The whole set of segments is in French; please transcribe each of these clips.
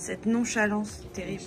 Cette nonchalance terrible.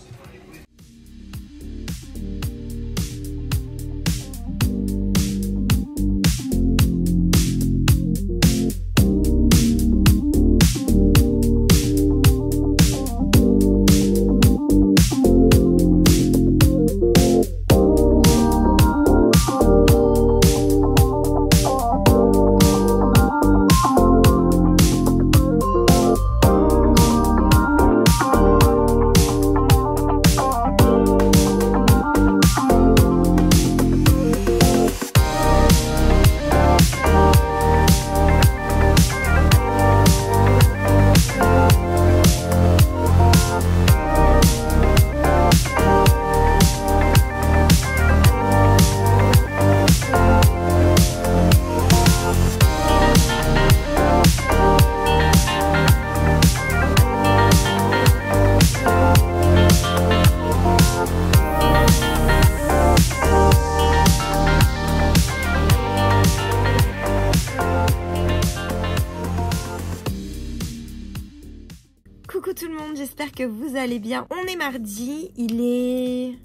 Coucou tout le monde, j'espère que vous allez bien. On est mardi, il est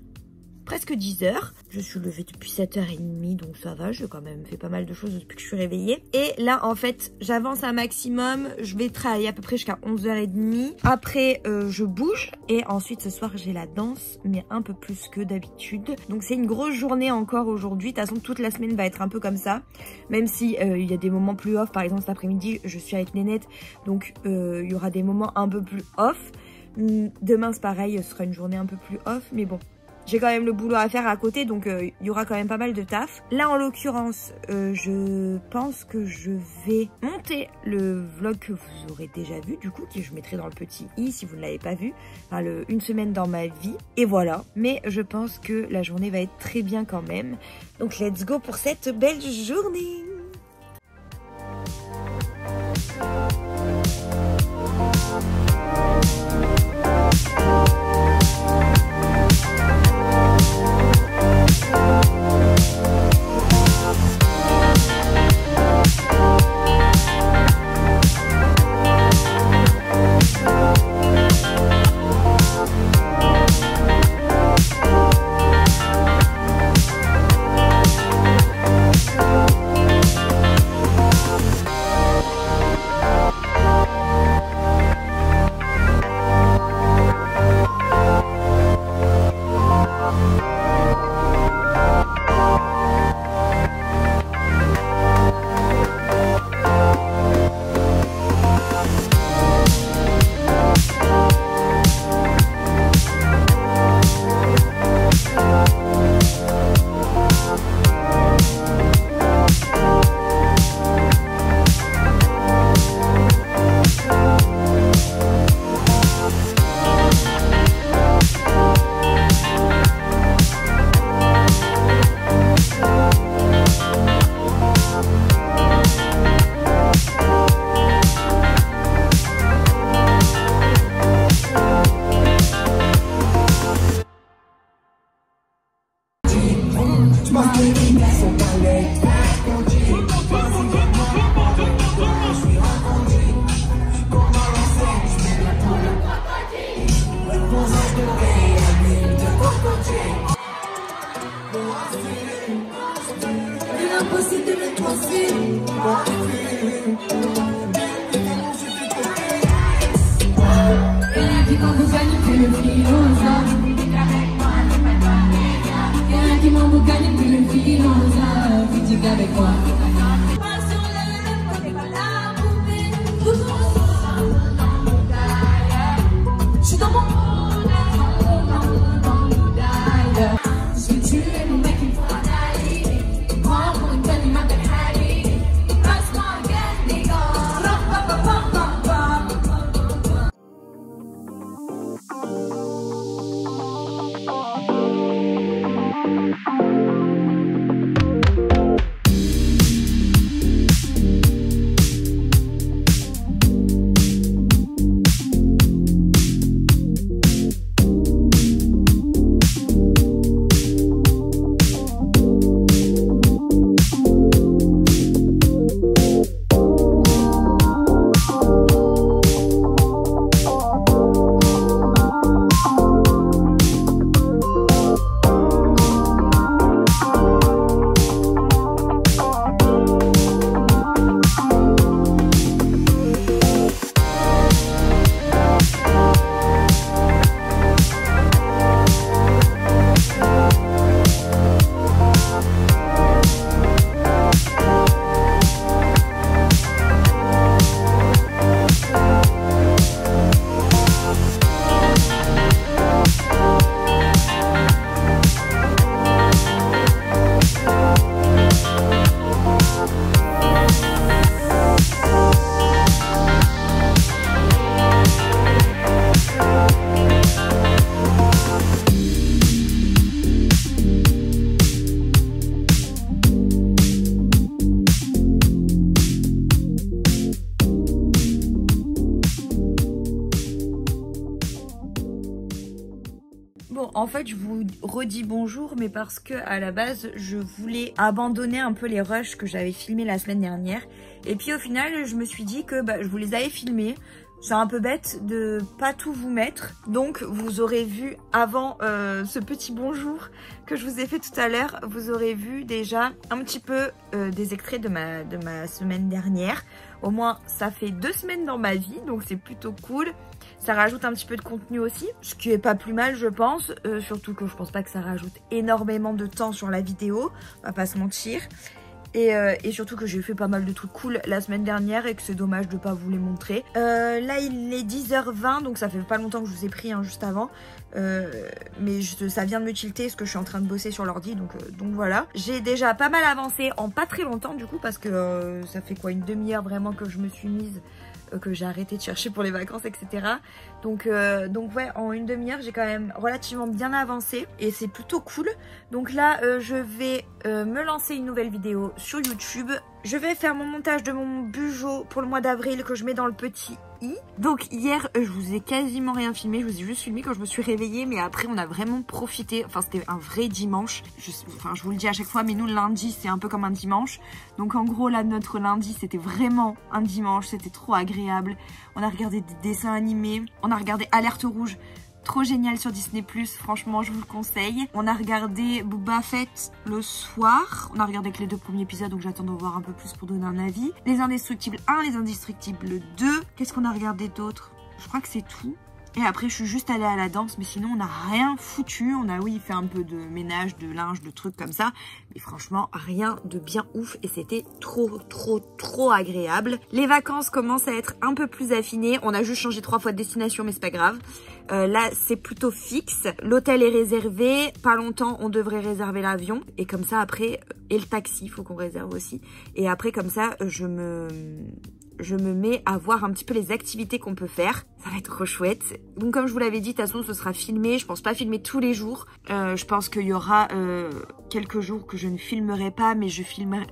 presque 10 h. Je suis levée depuis 7h30, donc ça va, j'ai quand même fait pas mal de choses depuis que je suis réveillée. Et là, en fait, j'avance un maximum, je vais travailler à peu près jusqu'à 11h30. Après, je bouge et ensuite ce soir, j'ai la danse, mais un peu plus que d'habitude. Donc c'est une grosse journée encore aujourd'hui. De toute façon, toute la semaine va être un peu comme ça. Même si il y a des moments plus off, par exemple cet après-midi, je suis avec Nénette, donc il y aura des moments un peu plus off. Demain, c'est pareil, ce sera une journée un peu plus off, mais bon. J'ai quand même le boulot à faire à côté, donc il y aura quand même pas mal de taf. Là, en l'occurrence, je pense que je vais monter le vlog que vous aurez déjà vu, du coup, que je mettrai dans le petit i si vous ne l'avez pas vu. Enfin, une semaine dans ma vie. Et voilà. Mais je pense que la journée va être très bien quand même. Donc, let's go pour cette belle journée. En fait, je vous redis bonjour, mais parce que à la base, je voulais abandonner un peu les rushs que j'avais filmés la semaine dernière. Et puis au final, je me suis dit que je vous les avais filmés. C'est un peu bête de pas tout vous mettre. Donc vous aurez vu avant ce petit bonjour que je vous ai fait tout à l'heure, vous aurez vu déjà un petit peu des extraits de ma semaine dernière. Au moins ça fait 2 semaines dans ma vie, donc c'est plutôt cool. Ça rajoute un petit peu de contenu aussi, ce qui est pas plus mal je pense. Surtout que je pense pas que ça rajoute énormément de temps sur la vidéo, on va pas se mentir. Et surtout que j'ai fait pas mal de trucs cool la semaine dernière et que c'est dommage de pas vous les montrer. Là il est 10h20, donc ça fait pas longtemps que je vous ai pris juste avant. Mais ça vient de me tilter parce que je suis en train de bosser sur l'ordi, donc voilà. J'ai déjà pas mal avancé en pas très longtemps du coup, parce que ça fait quoi, une demi-heure vraiment que je me suis mise, que j'ai arrêté de chercher pour les vacances, etc. Donc ouais, en une demi-heure j'ai quand même relativement bien avancé et c'est plutôt cool. Donc là je vais me lancer une nouvelle vidéo sur YouTube. Je vais faire mon montage de mon bugeot pour le mois d'avril que je mets dans le petit i. Donc hier je vous ai quasiment rien filmé, je vous ai juste filmé quand je me suis réveillée, mais après on a vraiment profité. Enfin c'était un vrai dimanche, je vous le dis à chaque fois, mais nous le lundi c'est un peu comme un dimanche. Donc en gros là notre lundi c'était vraiment un dimanche, c'était trop agréable. On a regardé des dessins animés, on a regardé Alerte Rouge, trop génial sur Disney+, franchement je vous le conseille. On a regardé Boba Fett le soir, on a regardé que les 2 premiers épisodes, donc j'attends de voir un peu plus pour donner un avis. Les Indestructibles 1, Les Indestructibles 2, qu'est-ce qu'on a regardé d'autre? Je crois que c'est tout. Et après je suis juste allée à la danse, mais sinon on n'a rien foutu. On a fait un peu de ménage, de linge, de trucs comme ça, mais franchement rien de bien ouf et c'était trop agréable. Les vacances commencent à être un peu plus affinées, on a juste changé 3 fois de destination mais c'est pas grave. Là c'est plutôt fixe, l'hôtel est réservé, pas longtemps on devrait réserver l'avion et comme ça après, et le taxi faut qu'on réserve aussi, et après comme ça je me mets à voir un petit peu les activités qu'on peut faire. Ça va être trop chouette. Donc comme je vous l'avais dit, de toute façon ce sera filmé. Je pense pas filmer tous les jours. Je pense qu'il y aura quelques jours que je ne filmerai pas, mais je filmerai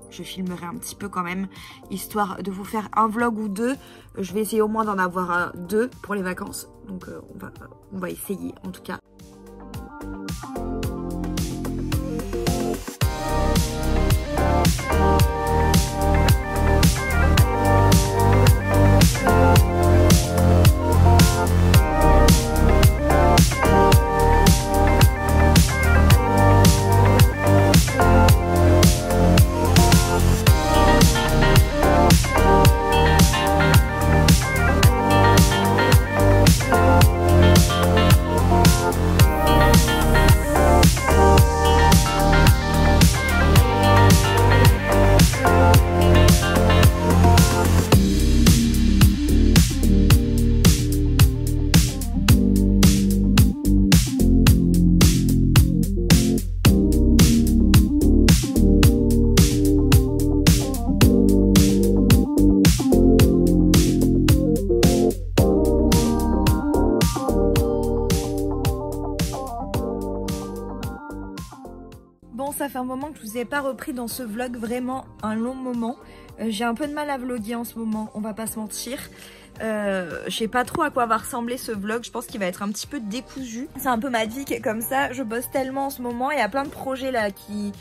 un petit peu quand même, histoire de vous faire un vlog ou 2. Je vais essayer au moins d'en avoir 2 pour les vacances. Donc on va essayer en tout cas. Bon, ça fait un moment que je vous ai pas repris dans ce vlog, vraiment un long moment. J'ai un peu de mal à vlogger en ce moment, on va pas se mentir. Je sais pas trop à quoi va ressembler ce vlog, je pense qu'il va être un petit peu décousu. C'est un peu ma vie qui est comme ça, je bosse tellement en ce moment, il y a plein de projets là qui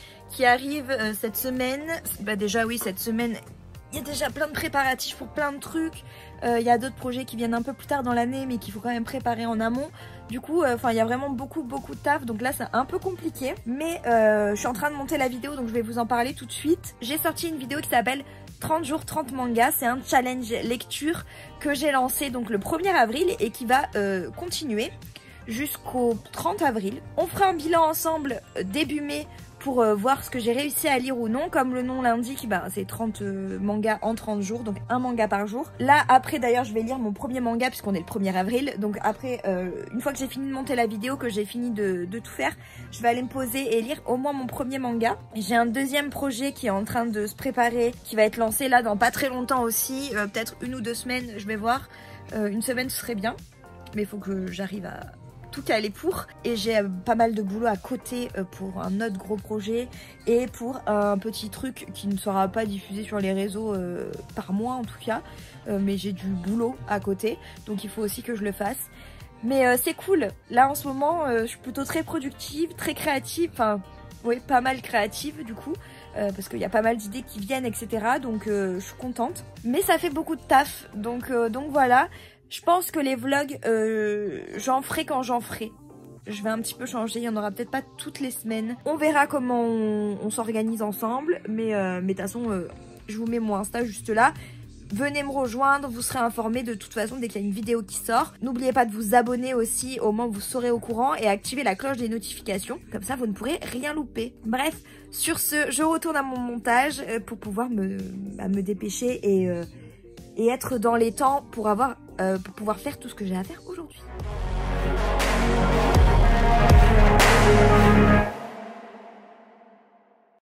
arrivent cette semaine. Déjà oui, cette semaine, il y a déjà plein de préparatifs pour plein de trucs. Il y a d'autres projets qui viennent un peu plus tard dans l'année mais qu'il faut quand même préparer en amont. Du coup, il y a vraiment beaucoup de taf, donc là c'est un peu compliqué. Mais je suis en train de monter la vidéo, donc je vais vous en parler tout de suite. J'ai sorti une vidéo qui s'appelle 30 jours 30 mangas, c'est un challenge lecture que j'ai lancé donc le 1er avril et qui va continuer jusqu'au 30 avril. On fera un bilan ensemble début mai pour voir ce que j'ai réussi à lire ou non. Comme le nom l'indique, c'est 30 mangas en 30 jours, donc un manga par jour. Là après d'ailleurs je vais lire mon premier manga puisqu'on est le 1er avril, donc après une fois que j'ai fini de monter la vidéo, que j'ai fini de tout faire, je vais aller me poser et lire au moins mon premier manga. J'ai un deuxième projet qui est en train de se préparer, qui va être lancé là dans pas très longtemps aussi, peut-être 1 ou 2 semaines, je vais voir. Une semaine ce serait bien, mais il faut que j'arrive à tout caler pour, et j'ai pas mal de boulot à côté pour un autre gros projet et pour un petit truc qui ne sera pas diffusé sur les réseaux par mois en tout cas, mais j'ai du boulot à côté donc il faut aussi que je le fasse. Mais c'est cool. Là en ce moment, je suis plutôt très productive, très créative. Enfin, oui, pas mal créative du coup. Parce qu'il y a pas mal d'idées qui viennent, etc. Donc je suis contente. Mais ça fait beaucoup de taf. Donc voilà. Je pense que les vlogs, j'en ferai quand j'en ferai. Je vais un petit peu changer. Il y en aura peut-être pas toutes les semaines. On verra comment on s'organise ensemble. Mais de toute façon, je vous mets mon Insta juste là. Venez me rejoindre, vous serez informés de toute façon dès qu'il y a une vidéo qui sort. N'oubliez pas de vous abonner aussi, au moins vous serez au courant, et activer la cloche des notifications. Comme ça, vous ne pourrez rien louper. Bref, sur ce, je retourne à mon montage pour pouvoir me dépêcher et être dans les temps pour pouvoir faire tout ce que j'ai à faire aujourd'hui.